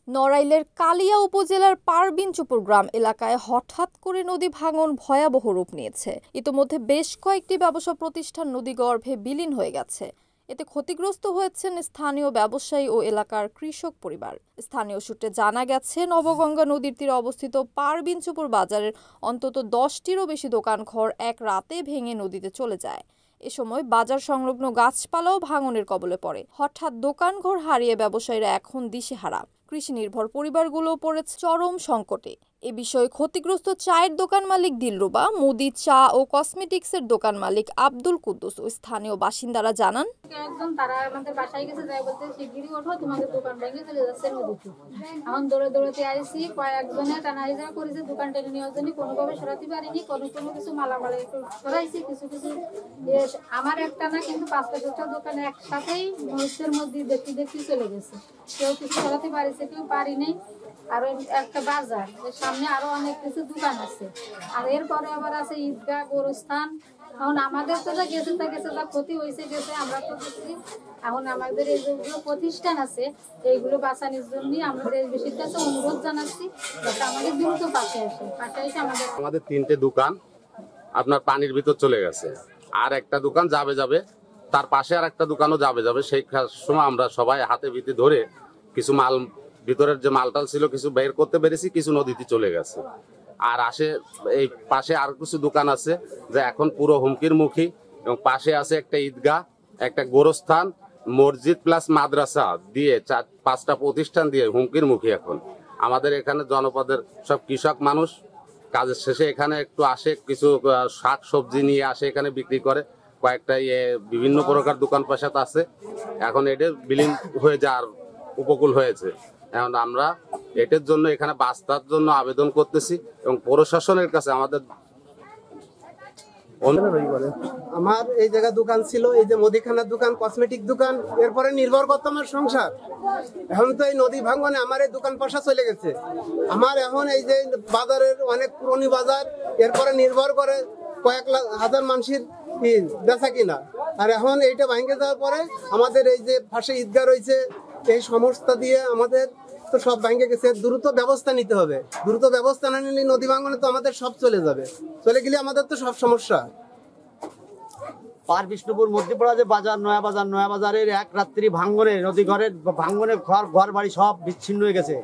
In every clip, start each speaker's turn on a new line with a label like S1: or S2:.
S1: নড়াইলের কালিয়া উপজেলার পারবিনচুপুর গ্রাম এলাকায় হঠাৎ করে নদী ভাঙন ভয়াবহ রূপ নিয়েছে। ইতোমধ্যে বেশ কয়েকটি ব্যবসা প্রতিষ্ঠান নদীগর্ভে বিলীন হয়ে গেছে। এতে ক্ষতিগ্রস্ত হয়েছেন স্থানীয় ব্যবসায়ী ও এলাকার কৃষক পরিবার। স্থানীয় সূত্রে জানা গেছে, নবগঙ্গা নদীর তীরে অবস্থিত পারবিনচুপুর বাজারের অন্তত 10টিরও বেশি দোকানঘর এক রাতে ভেঙে নদীতে চলে যায়। এ সময় বাজার সংলগ্ন গাছপালাও ভাঙনের কবলে পড়ে। হঠাৎ দোকানঘর হারিয়ে ব্যবসায়ীরা এখন দিশেহারা। কৃষি নির্ভর পরিবারগুলো পড়েছে চরম সংকটে। এ বিষয়ে ক্ষতিগ্রস্ত চায়ের দোকান মালিক দিলরুবা, মুদি, চা ও কসমেটিক্সের দোকান মালিক আব্দুল কুদ্দুস ও স্থানীয় বাসিন্দারা জানান,
S2: একদম তারা আমাদের বাসায় গেছে, যাই বলতে শিগগিরই ওঠো, তোমাদের দোকান ভেঙে চলে যাচ্ছে নদীতে। এখন দৌড়ে দৌড়াতে আইসি, কয়েকজনে টানাইজা করেছে, দোকান টেনে নেওয়ার জন্য কোনোভাবে সরাতে পারিনি। কোনো কিছু মালামালা একটু সরাইছি, কিছু আমার একটা না কিন্তু 5-6টা দোকানে একসাথেই মুহূর্তের মধ্যে দেখতে চলে গেছে। কেউ কিছু সরাতে পারিছে, কেউ পারিনি। আর একটা বাজার, সামনে আরো অনেক কিছু দোকান আছে। আর এরপরে আবার আছে ঈদগাহ, গোরস্থান। এখন আমাদের তো যা গেছে তা ক্ষতি হয়েছে গেছে, আমরা তো দেখছি। এখন আমাদের এই যেগুলো প্রতিষ্ঠান আছে এইগুলো বাঁচানোর জন্য আমরা দেশবাসীর কাছে অনুরোধ জানাচ্ছি, যাতে আমাদের দ্রুত পাশে এসে
S3: আমাদের 3টে দোকান আপনার পানির ভিতর চলে গেছে। আর একটা দোকান যাবে, তার পাশে আর একটা দোকানও যাবে। সেই সময় আমরা সবাই হাতে ভিতে ধরে কিছু মাল, ভিতরের যে মালটাল ছিল কিছু বের করতে পেরেছি, কিছু নদীতে চলে গেছে। আর এই পাশে আর কিছু দোকান আছে যে এখন পুরো হুমকির মুখী, এবং পাশে আছে একটা ঈদগাহ, একটা গোরস্থান, মসজিদ প্লাস মাদ্রাসা দিয়ে 4-5টা প্রতিষ্ঠান দিয়ে হুমকির মুখী। এখন আমাদের এখানে জনপদের সব কৃষক মানুষ কাজের শেষে এখানে একটু আসে, কিছু শাক সবজি নিয়ে আসে, এখানে বিক্রি করে। কয়েকটা বিভিন্ন প্রকার দোকান পাশাত আছে। এখন এটা বিলীন হয়ে যাওয়ার উপকূল হয়েছে। এখন আমরা এটার জন্য এখানে বাস্তার জন্য আবেদন করতেছি এবং প্রশাসনের কাছে আমাদের।
S4: আমার এই জায়গায় দোকান ছিল, এই যে মুদিখানার দোকান, কসমেটিক দোকান, এরপরে নির্ভর করতো আমার সংসার। এখন তো এই নদী ভাঙনে আমার এই দোকান পাশা চলে গেছে। আমার এখন এই যে বাজারের অনেক পুরনো বাজার, এরপরে নির্ভর করে কয়েক হাজার মানুষের বেচা কিনা। আর এখন এইটা ভাঙে যাওয়ার পরে আমাদের এই যে পাশে ঈদগাহ রয়েছে, এই সমস্যা দিয়ে আমাদের তো সব ভেঙে গেছে। দ্রুত ব্যবস্থা নিতে হবে। দ্রুত ব্যবস্থা না নিলে নদী ভাঙনে তো আমাদের সব চলে যাবে। চলে গেলে আমাদের তো সব সমস্যা।
S5: পারবিষ্ণুপুর মধ্যপাড়া যে বাজার, নয়া বাজারের এক রাত্রি ভাঙনে, নদী ঘরের ভাঙনে ঘর বাড়ি সব বিচ্ছিন্ন হয়ে গেছে।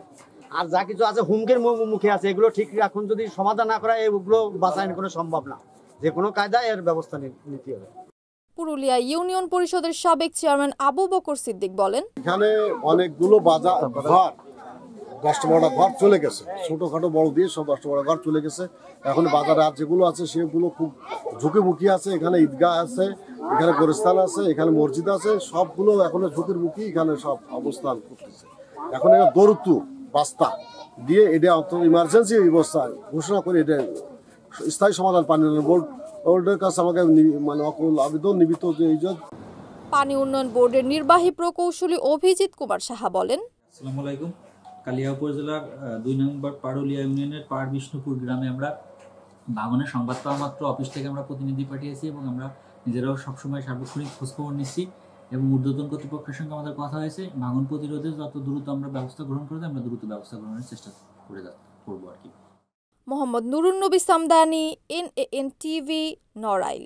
S5: আর যা কিছু আছে হুমকির মুখে আছে। এগুলো ঠিক এখন যদি সমাধান না করা, এগুলো বাঁচানো কোনো সম্ভব না। যে কোনো কায়দায় এর ব্যবস্থা নিতে হবে।
S1: পুরুলিয়া ইউনিয়ন পরিষদের সাবেক চেয়ারম্যান আবু বকর সিদ্দিক বলেন,
S6: এখানে অনেকগুলো বাজার ঘর, 10-12টা ঘর চলে গেছে। ছোটখাটো বড় দিয়ে সব 10-12টা ঘর চলে গেছে। এখন বাজারে আর যেগুলো আছে সেগুলো খুব ঝুঁকিমুখী আছে। এখানে ঈদগাহ আছে, এখানে গোরস্থান আছে, এখানে মসজিদ আছে, সবগুলো এখন ঝুঁকির মুখী এখানে সব অবস্থান করতেছে। এখন এখানে দৌড়তু বাস্তা দিয়ে এটা অন্তত ইমার্জেন্সি ব্যবস্থা ঘোষণা করে এটা স্থায়ী সমাধান পানি উন্নয়ন বোর্ডের কাছে আমাকে মানে অকুল আবেদন নিবিত যে
S1: পানি উন্নয়ন বোর্ডের নির্বাহী প্রকৌশলী অভিজিৎ কুমার সাহা বলেন,
S7: আসসালামু আলাইকুম। কালিয়া উপজেলার 2 নম্বর পারুলিয়া ইউনিয়নের পারবিষ্ণুপুর গ্রামে আমরা ভাঙনের সংবাদ পাওয়া মাত্র অফিস থেকে আমরা প্রতিনিধি পাঠিয়েছি এবং আমরা নিজেরাও সবসময় সার্বক্ষণিক খোঁজখবর নিচ্ছি এবং ঊর্ধ্বতন কর্তৃপক্ষের সঙ্গে আমাদের কথা হয়েছে। ভাঙন প্রতিরোধে যত দ্রুত আমরা ব্যবস্থা গ্রহণ করতে আমরা দ্রুত ব্যবস্থা গ্রহণের চেষ্টা করবো আর কি।
S1: মোহাম্মদ নুরুন নবী সামদানি, NAN TV, নড়াইল।